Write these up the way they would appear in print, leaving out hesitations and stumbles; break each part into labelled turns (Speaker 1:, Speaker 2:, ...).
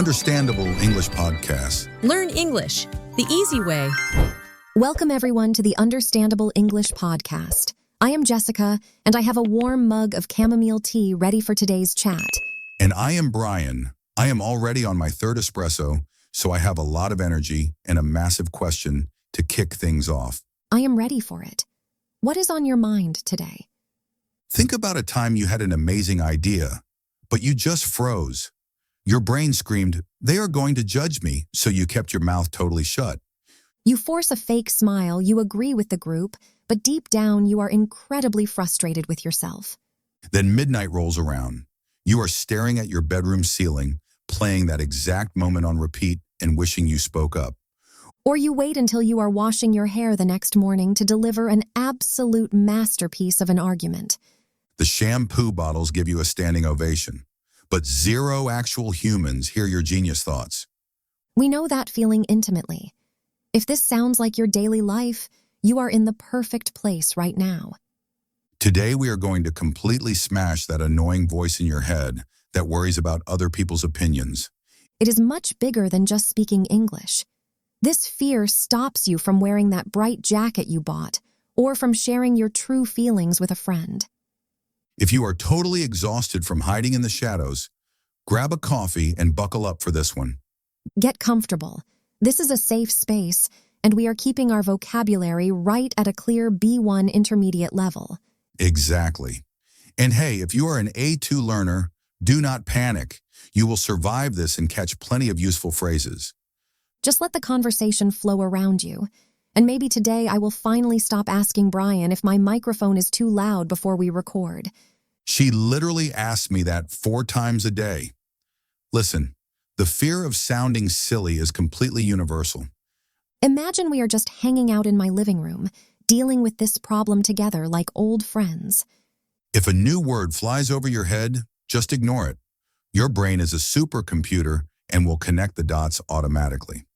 Speaker 1: Understandable English podcast.
Speaker 2: Learn English the easy way.
Speaker 3: Welcome everyone to the Understandable English podcast. I am Jessica, and I have a warm mug of chamomile tea ready for today's chat.
Speaker 1: And I am Bryan. I am already on my third espresso, so I have a lot of energy and a massive question to kick things off.
Speaker 3: I am ready for it. What is on your mind today?
Speaker 1: Think about a time you had an amazing idea, but you just froze. Your brain screamed, "They are going to judge me," so you kept your mouth totally shut.
Speaker 3: You force a fake smile, you agree with the group, but deep down you are incredibly frustrated with yourself.
Speaker 1: Then midnight rolls around. You are staring at your bedroom ceiling, playing that exact moment on repeat and wishing you spoke up.
Speaker 3: Or you wait until you are washing your hair the next morning to deliver an absolute masterpiece of an argument.
Speaker 1: The shampoo bottles give you a standing ovation, but zero actual humans hear your genius thoughts.
Speaker 3: We know that feeling intimately. If this sounds like your daily life, you are in the perfect place right now.
Speaker 1: Today we are going to completely smash that annoying voice in your head that worries about other people's opinions.
Speaker 3: It is much bigger than just speaking English. This fear stops you from wearing that bright jacket you bought or from sharing your true feelings with a friend.
Speaker 1: If you are totally exhausted from hiding in the shadows, grab a coffee and buckle up for this one.
Speaker 3: Get comfortable. This is a safe space, and we are keeping our vocabulary right at a clear B1 intermediate level.
Speaker 1: Exactly. And hey, if you are an A2 learner, do not panic. You will survive this and catch plenty of useful phrases.
Speaker 3: Just let the conversation flow around you. And maybe today I will finally stop asking Bryan if my microphone is too loud before we record.
Speaker 1: She literally asks me that 4 times a day. Listen, the fear of sounding silly is completely universal.
Speaker 3: Imagine we are just hanging out in my living room, dealing with this problem together like old friends.
Speaker 1: If a new word flies over your head, just ignore it. Your brain is a supercomputer and will connect the dots automatically.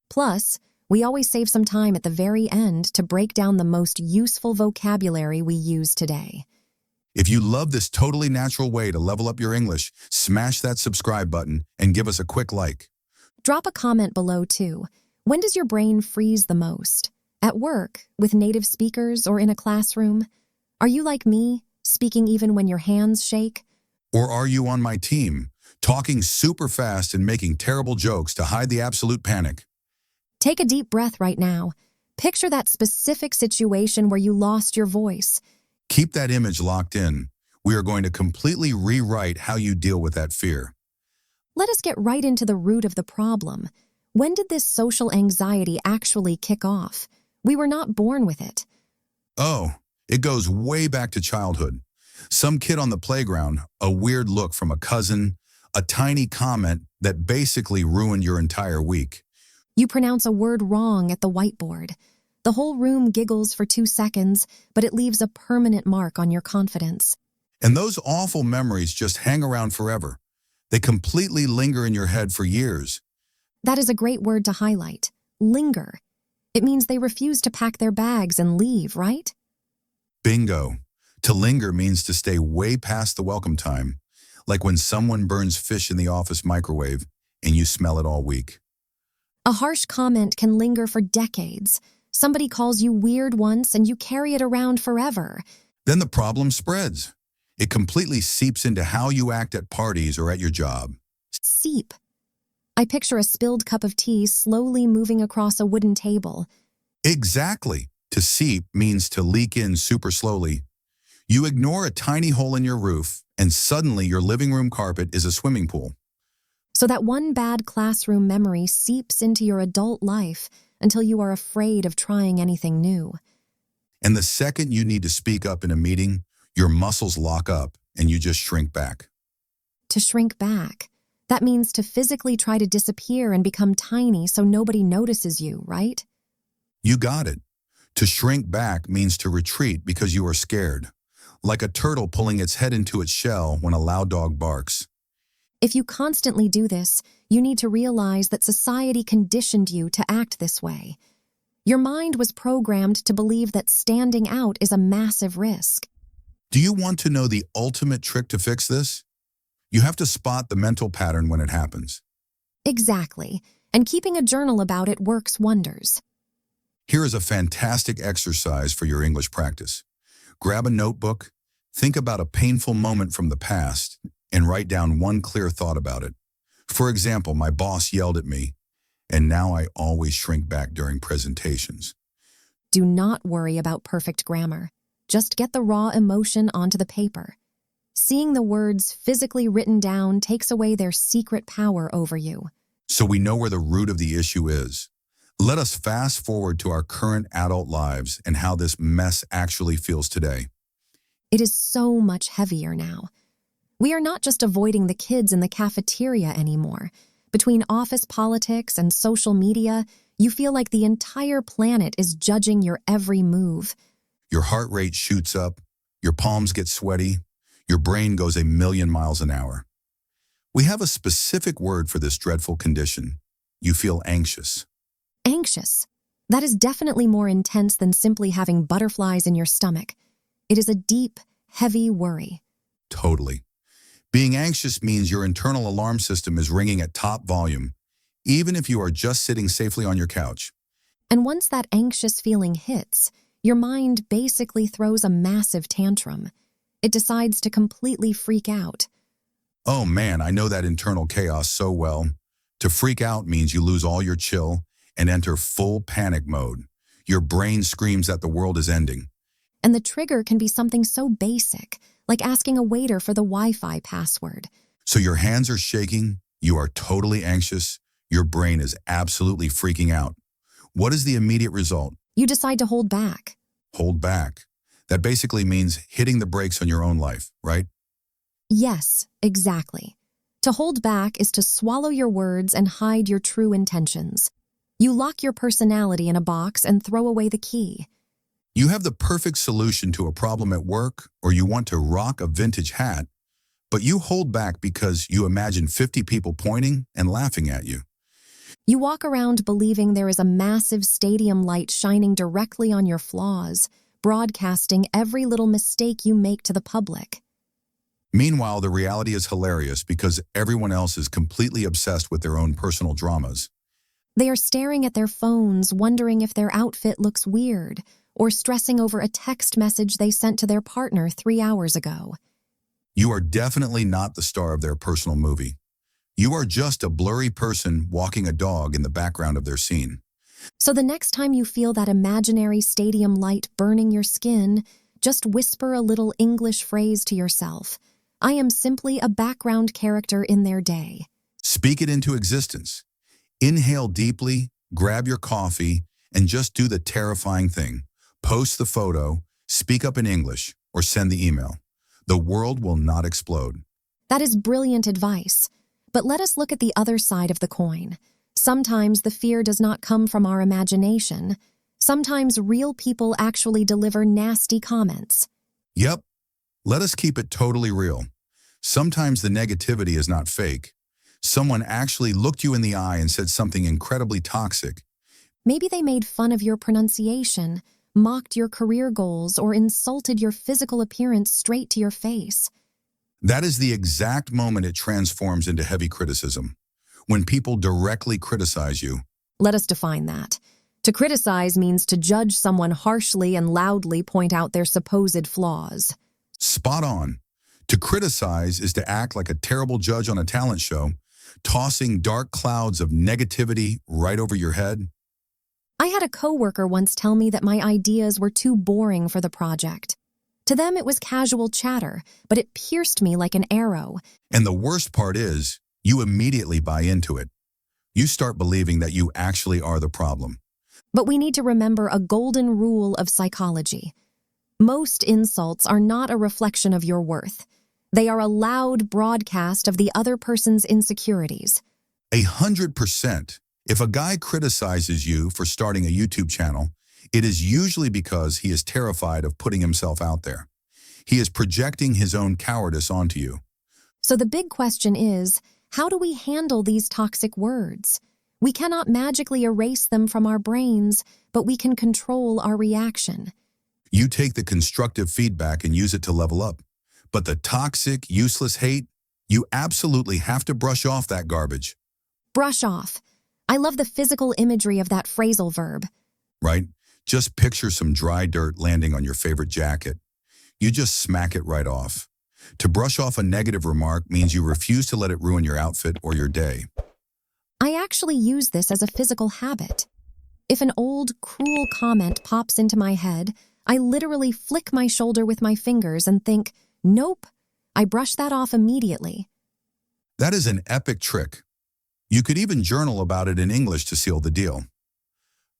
Speaker 3: Plus, we always save some time at the very end to break down the most useful vocabulary we use today.
Speaker 1: If you love this totally natural way to level up your English, smash that subscribe button and give us a quick like.
Speaker 3: Drop a comment below too. When does your brain freeze the most? At work, with native speakers, or in a classroom? Are you like me, speaking even when your hands shake?
Speaker 1: Or are you on my team, talking super fast and making terrible jokes to hide the absolute panic?
Speaker 3: Take a deep breath right now. Picture that specific situation where you lost your voice.
Speaker 1: Keep that image locked in. We are going to completely rewrite how you deal with that fear.
Speaker 3: Let us get right into the root of the problem. When did this social anxiety actually kick off? We were not born with it.
Speaker 1: Oh, it goes way back to childhood. Some kid on the playground, a weird look from a cousin, a tiny comment that basically ruined your entire week.
Speaker 3: You pronounce a word wrong at the whiteboard. The whole room giggles for 2 seconds, but it leaves a permanent mark on your confidence.
Speaker 1: And those awful memories just hang around forever. They completely linger in your head for years.
Speaker 3: That is a great word to highlight. Linger. It means they refuse to pack their bags and leave, right?
Speaker 1: Bingo. To linger means to stay way past the welcome time, like when someone burns fish in the office microwave and you smell it all week.
Speaker 3: A harsh comment can linger for decades. Somebody calls you weird once and you carry it around forever.
Speaker 1: Then the problem spreads. It completely seeps into how you act at parties or at your job.
Speaker 3: Seep. I picture a spilled cup of tea slowly moving across a wooden table.
Speaker 1: Exactly. To seep means to leak in super slowly. You ignore a tiny hole in your roof, and suddenly your living room carpet is a swimming pool.
Speaker 3: So that one bad classroom memory seeps into your adult life until you are afraid of trying anything new.
Speaker 1: And the second you need to speak up in a meeting, your muscles lock up and you just shrink back.
Speaker 3: To shrink back. That means to physically try to disappear and become tiny so nobody notices you, right?
Speaker 1: You got it. To shrink back means to retreat because you are scared, like a turtle pulling its head into its shell when a loud dog barks.
Speaker 3: If you constantly do this, you need to realize that society conditioned you to act this way. Your mind was programmed to believe that standing out is a massive risk.
Speaker 1: Do you want to know the ultimate trick to fix this? You have to spot the mental pattern when it happens.
Speaker 3: Exactly. And keeping a journal about it works wonders.
Speaker 1: Here is a fantastic exercise for your English practice. Grab a notebook, think about a painful moment from the past, and write down one clear thought about it. For example, my boss yelled at me, and now I always shrink back during presentations.
Speaker 3: Do not worry about perfect grammar. Just get the raw emotion onto the paper. Seeing the words physically written down takes away their secret power over you.
Speaker 1: So we know where the root of the issue is. Let us fast forward to our current adult lives and how this mess actually feels today.
Speaker 3: It is so much heavier now. We are not just avoiding the kids in the cafeteria anymore. Between office politics and social media, you feel like the entire planet is judging your every move.
Speaker 1: Your heart rate shoots up, your palms get sweaty, your brain goes a million miles an hour. We have a specific word for this dreadful condition. You feel anxious.
Speaker 3: Anxious. That is definitely more intense than simply having butterflies in your stomach. It is a deep, heavy worry.
Speaker 1: Totally. Being anxious means your internal alarm system is ringing at top volume, even if you are just sitting safely on your couch.
Speaker 3: And once that anxious feeling hits, your mind basically throws a massive tantrum. It decides to completely freak out.
Speaker 1: Oh man, I know that internal chaos so well. To freak out means you lose all your chill and enter full panic mode. Your brain screams that the world is ending.
Speaker 3: And the trigger can be something so basic, like asking a waiter for the Wi-Fi password.
Speaker 1: So your hands are shaking, you are totally anxious, your brain is absolutely freaking out. What is the immediate result?
Speaker 3: You decide to hold back.
Speaker 1: Hold back. That basically means hitting the brakes on your own life, right?
Speaker 3: Yes, exactly. To hold back is to swallow your words and hide your true intentions. You lock your personality in a box and throw away the key.
Speaker 1: You have the perfect solution to a problem at work, or you want to rock a vintage hat, but you hold back because you imagine 50 people pointing and laughing at you.
Speaker 3: You walk around believing there is a massive stadium light shining directly on your flaws, broadcasting every little mistake you make to the public.
Speaker 1: Meanwhile, the reality is hilarious because everyone else is completely obsessed with their own personal dramas.
Speaker 3: They are staring at their phones, wondering if their outfit looks weird, or stressing over a text message they sent to their partner 3 hours ago.
Speaker 1: You are definitely not the star of their personal movie. You are just a blurry person walking a dog in the background of their scene.
Speaker 3: So the next time you feel that imaginary stadium light burning your skin, just whisper a little English phrase to yourself. I am simply a background character in their day.
Speaker 1: Speak it into existence. Inhale deeply, grab your coffee, and just do the terrifying thing. Post the photo, speak up in English, or send the email. The world will not explode.
Speaker 3: That is brilliant advice. But let us look at the other side of the coin. Sometimes the fear does not come from our imagination. Sometimes real people actually deliver nasty comments.
Speaker 1: Yep, let us keep it totally real. Sometimes the negativity is not fake. Someone actually looked you in the eye and said something incredibly toxic.
Speaker 3: Maybe they made fun of your pronunciation, mocked your career goals, or insulted your physical appearance straight to your face.
Speaker 1: That is the exact moment it transforms into heavy criticism. When people directly criticize you.
Speaker 3: Let us define that. To criticize means to judge someone harshly and loudly point out their supposed flaws.
Speaker 1: Spot on. To criticize is to act like a terrible judge on a talent show, tossing dark clouds of negativity right over your head.
Speaker 3: I had a coworker once tell me that my ideas were too boring for the project. To them, it was casual chatter, but it pierced me like an arrow.
Speaker 1: And the worst part is, you immediately buy into it. You start believing that you actually are the problem.
Speaker 3: But we need to remember a golden rule of psychology. Most insults are not a reflection of your worth. They are a loud broadcast of the other person's insecurities.
Speaker 1: 100%. If a guy criticizes you for starting a YouTube channel, it is usually because he is terrified of putting himself out there. He is projecting his own cowardice onto you.
Speaker 3: So the big question is, how do we handle these toxic words? We cannot magically erase them from our brains, but we can control our reaction.
Speaker 1: You take the constructive feedback and use it to level up. But the toxic, useless hate, you absolutely have to brush off that garbage.
Speaker 3: Brush off. I love the physical imagery of that phrasal verb.
Speaker 1: Right? Just picture some dry dirt landing on your favorite jacket. You just smack it right off. To brush off a negative remark means you refuse to let it ruin your outfit or your day.
Speaker 3: I actually use this as a physical habit. If an old, cruel comment pops into my head, I literally flick my shoulder with my fingers and think, nope, I brush that off immediately.
Speaker 1: That is an epic trick. You could even journal about it in English to seal the deal.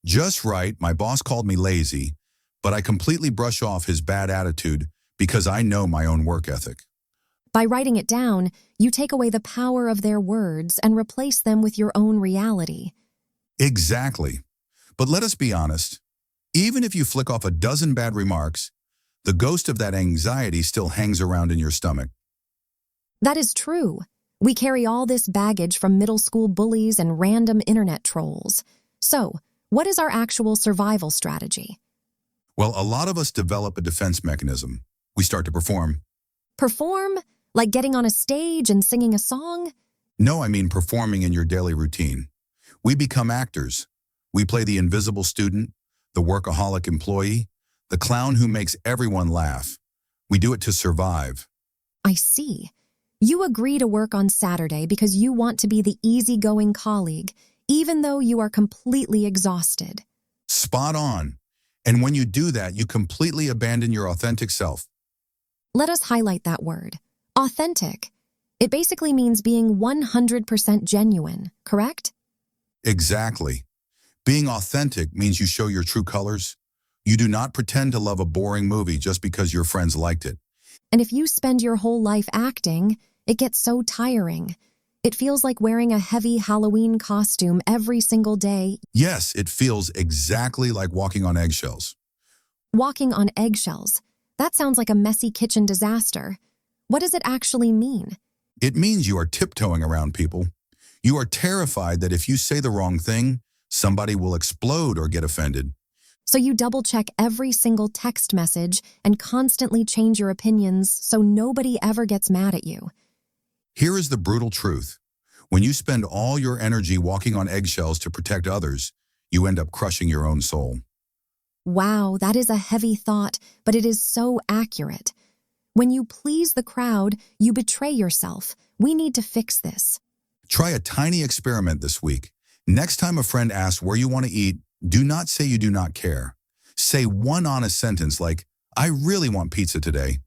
Speaker 1: Just right, my boss called me lazy, but I completely brush off his bad attitude because I know my own work ethic.
Speaker 3: By writing it down, you take away the power of their words and replace them with your own reality.
Speaker 1: Exactly. But let us be honest. Even if you flick off a dozen bad remarks, the ghost of that anxiety still hangs around in your stomach.
Speaker 3: That is true. We carry all this baggage from middle school bullies and random internet trolls. So, what is our actual survival strategy?
Speaker 1: Well, a lot of us develop a defense mechanism. We start to perform.
Speaker 3: Perform? Like getting on a stage and singing a song?
Speaker 1: No, I mean performing in your daily routine. We become actors. We play the invisible student, the workaholic employee, the clown who makes everyone laugh. We do it to survive.
Speaker 3: I see. You agree to work on Saturday because you want to be the easygoing colleague, even though you are completely exhausted.
Speaker 1: Spot on. And when you do that, you completely abandon your authentic self.
Speaker 3: Let us highlight that word. Authentic. It basically means being 100% genuine, correct?
Speaker 1: Exactly. Being authentic means you show your true colors. You do not pretend to love a boring movie just because your friends liked it.
Speaker 3: And if you spend your whole life acting, it gets so tiring. It feels like wearing a heavy Halloween costume every single day.
Speaker 1: Yes, it feels exactly like walking on eggshells.
Speaker 3: Walking on eggshells. That sounds like a messy kitchen disaster. What does it actually mean?
Speaker 1: It means you are tiptoeing around people. You are terrified that if you say the wrong thing, somebody will explode or get offended.
Speaker 3: So you double-check every single text message and constantly change your opinions so nobody ever gets mad at you.
Speaker 1: Here is the brutal truth. When you spend all your energy walking on eggshells to protect others, you end up crushing your own soul.
Speaker 3: Wow, that is a heavy thought, but it is so accurate. When you please the crowd, you betray yourself. We need to fix this.
Speaker 1: Try a tiny experiment this week. Next time a friend asks where you want to eat, do not say you do not care. Say one honest sentence like, I really want pizza today.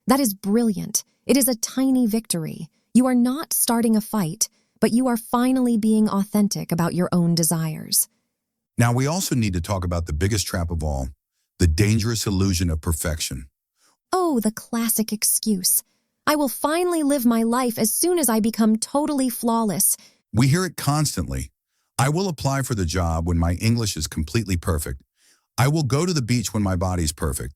Speaker 3: That is brilliant. It is a tiny victory. You are not starting a fight, but you are finally being authentic about your own desires.
Speaker 1: Now, we also need to talk about the biggest trap of all, the dangerous illusion of perfection.
Speaker 3: Oh, the classic excuse. I will finally live my life as soon as I become totally flawless.
Speaker 1: We hear it constantly. I will apply for the job when my English is completely perfect. I will go to the beach when my body's perfect.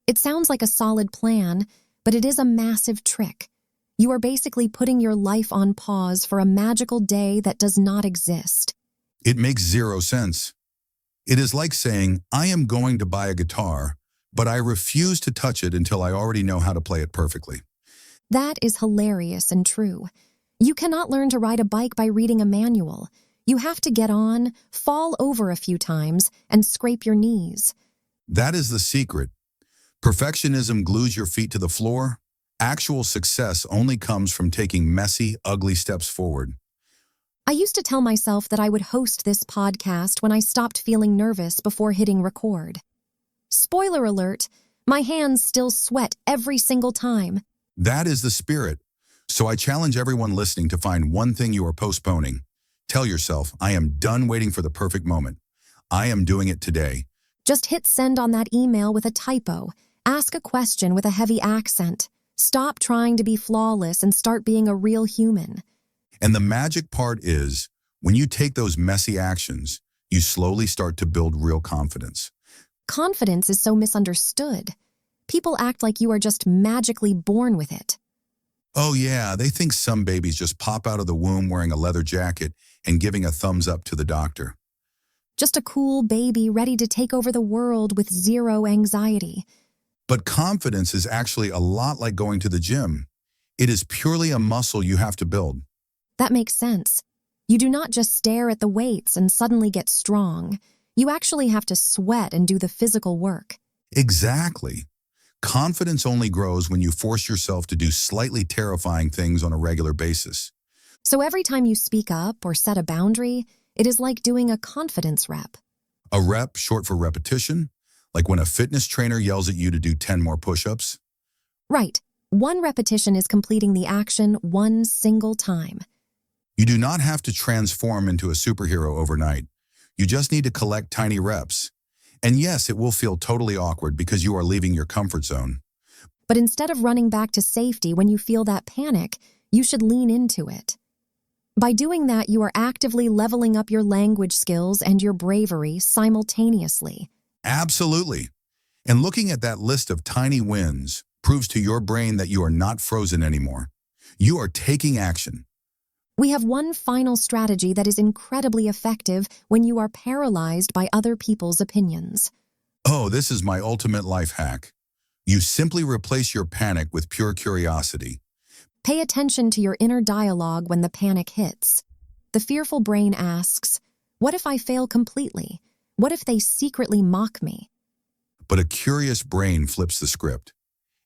Speaker 3: It sounds like a solid plan, but it is a massive trick. You are basically putting your life on pause for a magical day that does not exist.
Speaker 1: It makes zero sense. It is like saying, I am going to buy a guitar, but I refuse to touch it until I already know how to play it perfectly.
Speaker 3: That is hilarious and true. You cannot learn to ride a bike by reading a manual. You have to get on, fall over a few times, and scrape your knees.
Speaker 1: That is the secret. Perfectionism glues your feet to the floor. Actual success only comes from taking messy, ugly steps forward.
Speaker 3: I used to tell myself that I would host this podcast when I stopped feeling nervous before hitting record. Spoiler alert, my hands still sweat every single time.
Speaker 1: That is the spirit. So I challenge everyone listening to find one thing you are postponing. Tell yourself, I am done waiting for the perfect moment. I am doing it today.
Speaker 3: Just hit send on that email with a typo. Ask a question with a heavy accent. Stop trying to be flawless and start being a real human.
Speaker 1: And the magic part is, when you take those messy actions, you slowly start to build real confidence.
Speaker 3: Confidence is so misunderstood. People act like you are just magically born with it.
Speaker 1: Oh yeah, they think some babies just pop out of the womb wearing a leather jacket and giving a thumbs up to the doctor.
Speaker 3: Just a cool baby ready to take over the world with zero anxiety.
Speaker 1: But confidence is actually a lot like going to the gym. It is purely a muscle you have to build.
Speaker 3: That makes sense. You do not just stare at the weights and suddenly get strong. You actually have to sweat and do the physical work.
Speaker 1: Exactly. Confidence only grows when you force yourself to do slightly terrifying things on a regular basis.
Speaker 3: So every time you speak up or set a boundary, it is like doing a confidence rep.
Speaker 1: A rep, short for repetition, like when a fitness trainer yells at you to do 10 more push-ups.
Speaker 3: Right. One repetition is completing the action one single time.
Speaker 1: You do not have to transform into a superhero overnight. You just need to collect tiny reps. And yes, it will feel totally awkward because you are leaving your comfort zone.
Speaker 3: But instead of running back to safety when you feel that panic, you should lean into it. By doing that, you are actively leveling up your language skills and your bravery simultaneously.
Speaker 1: Absolutely. And looking at that list of tiny wins proves to your brain that you are not frozen anymore. You are taking action.
Speaker 3: We have one final strategy that is incredibly effective when you are paralyzed by other people's opinions.
Speaker 1: Oh, this is my ultimate life hack. You simply replace your panic with pure curiosity.
Speaker 3: Pay attention to your inner dialogue when the panic hits. The fearful brain asks, "What if I fail completely? What if they secretly mock me?"
Speaker 1: But a curious brain flips the script.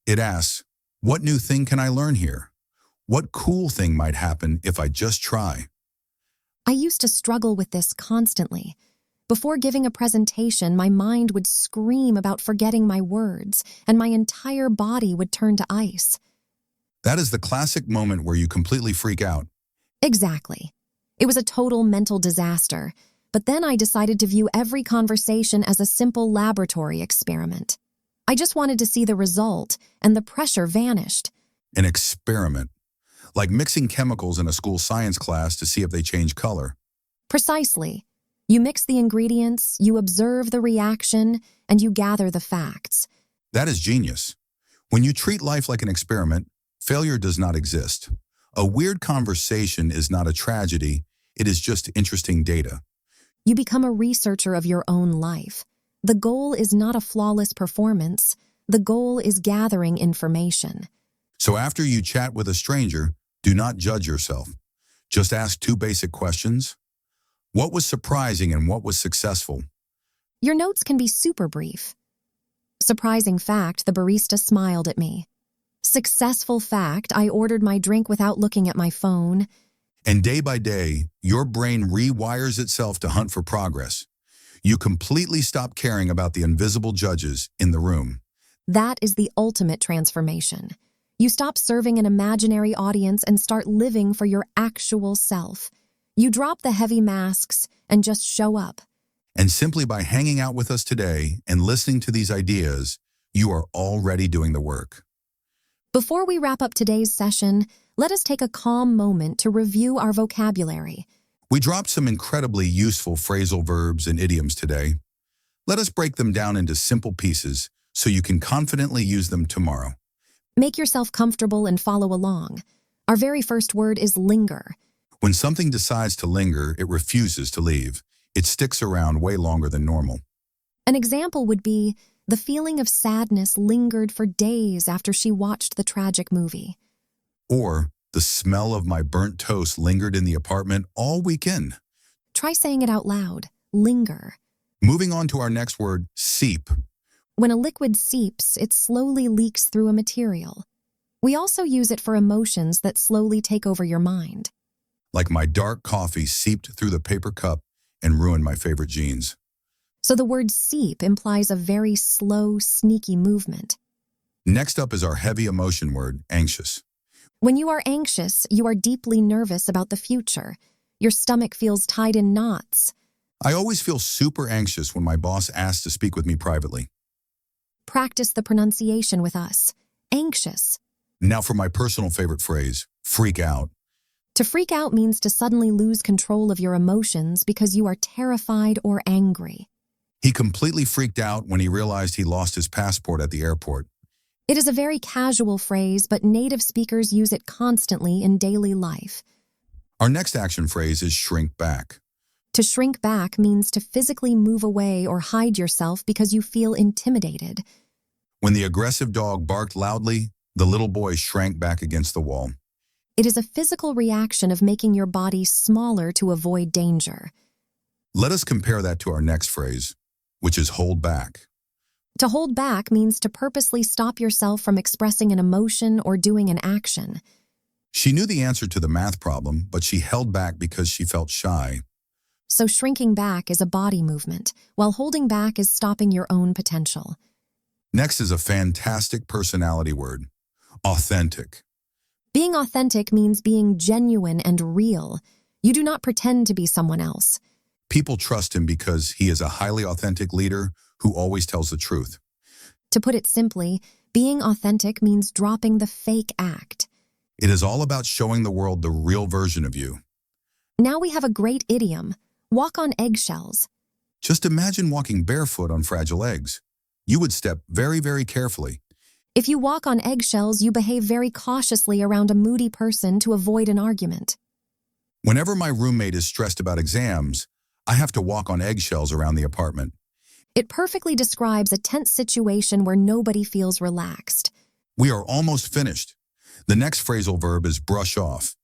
Speaker 1: It asks, what new thing can I learn here? What cool thing might happen if I just try?
Speaker 3: I used to struggle with this constantly. Before giving a presentation, my mind would scream about forgetting my words, and my entire body would turn to ice.
Speaker 1: That is the classic moment where you completely freak out.
Speaker 3: Exactly. It was a total mental disaster, but then I decided to view every conversation as a simple laboratory experiment. I just wanted to see the result, and the pressure vanished.
Speaker 1: An experiment. Like mixing chemicals in a school science class to see if they change color.
Speaker 3: Precisely. You mix the ingredients, you observe the reaction, and you gather the facts.
Speaker 1: That is genius. When you treat life like an experiment, failure does not exist. A weird conversation is not a tragedy, it is just interesting data.
Speaker 3: You become a researcher of your own life. The goal is not a flawless performance. The goal is gathering information.
Speaker 1: So after you chat with a stranger, do not judge yourself. Just ask two basic questions. What was surprising and what was successful?
Speaker 3: Your notes can be super brief. Surprising fact, the barista smiled at me. Successful fact, I ordered my drink without looking at my phone.
Speaker 1: And day by day, your brain rewires itself to hunt for progress. You completely stop caring about the invisible judges in the room.
Speaker 3: That is the ultimate transformation. You stop serving an imaginary audience and start living for your actual self. You drop the heavy masks and just show up.
Speaker 1: And simply by hanging out with us today and listening to these ideas, you are already doing the work.
Speaker 3: Before we wrap up today's session, let us take a calm moment to review our vocabulary.
Speaker 1: We dropped some incredibly useful phrasal verbs and idioms today. Let us break them down into simple pieces so you can confidently use them tomorrow.
Speaker 3: Make yourself comfortable and follow along. Our very first word is linger.
Speaker 1: When something decides to linger, it refuses to leave. It sticks around way longer than normal.
Speaker 3: An example would be, the feeling of sadness lingered for days after she watched the tragic movie.
Speaker 1: Or, the smell of my burnt toast lingered in the apartment all weekend.
Speaker 3: Try saying it out loud. Linger.
Speaker 1: Moving on to our next word, seep.
Speaker 3: When a liquid seeps, it slowly leaks through a material. We also use it for emotions that slowly take over your mind.
Speaker 1: Like my dark coffee seeped through the paper cup and ruined my favorite jeans.
Speaker 3: So the word seep implies a very slow, sneaky movement.
Speaker 1: Next up is our heavy emotion word, anxious.
Speaker 3: When you are anxious, you are deeply nervous about the future. Your stomach feels tied in knots.
Speaker 1: I always feel super anxious when my boss asks to speak with me privately.
Speaker 3: Practice the pronunciation with us. Anxious.
Speaker 1: Now for my personal favorite phrase, freak out.
Speaker 3: To freak out means to suddenly lose control of your emotions because you are terrified or angry.
Speaker 1: He completely freaked out when he realized he lost his passport at the airport.
Speaker 3: It is a very casual phrase, but native speakers use it constantly in daily life.
Speaker 1: Our next action phrase is shrink back.
Speaker 3: To shrink back means to physically move away or hide yourself because you feel intimidated.
Speaker 1: When the aggressive dog barked loudly, the little boy shrank back against the wall.
Speaker 3: It is a physical reaction of making your body smaller to avoid danger.
Speaker 1: Let us compare that to our next phrase, which is hold back.
Speaker 3: To hold back means to purposely stop yourself from expressing an emotion or doing an action.
Speaker 1: She knew the answer to the math problem, but she held back because she felt shy.
Speaker 3: So shrinking back is a body movement, while holding back is stopping your own potential.
Speaker 1: Next is a fantastic personality word, authentic.
Speaker 3: Being authentic means being genuine and real. You do not pretend to be someone else.
Speaker 1: People trust him because he is a highly authentic leader who always tells the truth.
Speaker 3: To put it simply, being authentic means dropping the fake act.
Speaker 1: It is all about showing the world the real version of you.
Speaker 3: Now we have a great idiom, walk on eggshells.
Speaker 1: Just imagine walking barefoot on fragile eggs. You would step very, very carefully.
Speaker 3: If you walk on eggshells, you behave very cautiously around a moody person to avoid an argument.
Speaker 1: Whenever my roommate is stressed about exams, I have to walk on eggshells around the apartment.
Speaker 3: It perfectly describes a tense situation where nobody feels relaxed.
Speaker 1: We are almost finished. The next phrasal verb is brush off.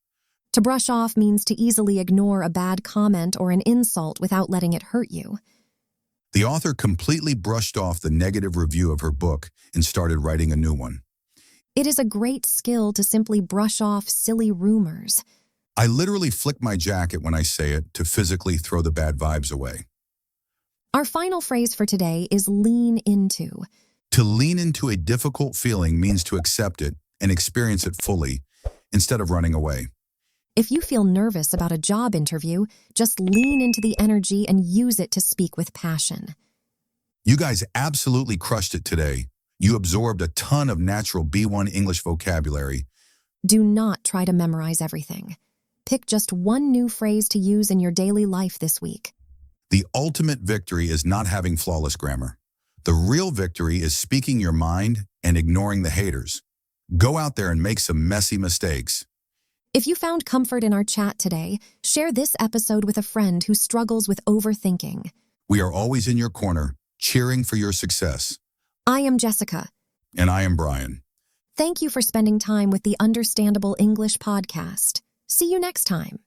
Speaker 3: To brush off means to easily ignore a bad comment or an insult without letting it hurt you.
Speaker 1: The author completely brushed off the negative review of her book and started writing a new one.
Speaker 3: It is a great skill to simply brush off silly rumors.
Speaker 1: I literally flick my jacket when I say it to physically throw the bad vibes away.
Speaker 3: Our final phrase for today is lean into.
Speaker 1: To lean into a difficult feeling means to accept it and experience it fully instead of running away.
Speaker 3: If you feel nervous about a job interview, just lean into the energy and use it to speak with passion.
Speaker 1: You guys absolutely crushed it today. You absorbed a ton of natural B1 English vocabulary.
Speaker 3: Do not try to memorize everything. Pick just one new phrase to use in your daily life this week.
Speaker 1: The ultimate victory is not having flawless grammar. The real victory is speaking your mind and ignoring the haters. Go out there and make some messy mistakes.
Speaker 3: If you found comfort in our chat today, share this episode with a friend who struggles with overthinking.
Speaker 1: We are always in your corner, cheering for your success.
Speaker 3: I am Jessica.
Speaker 1: And I am Bryan.
Speaker 3: Thank you for spending time with the Understandable English podcast. See you next time.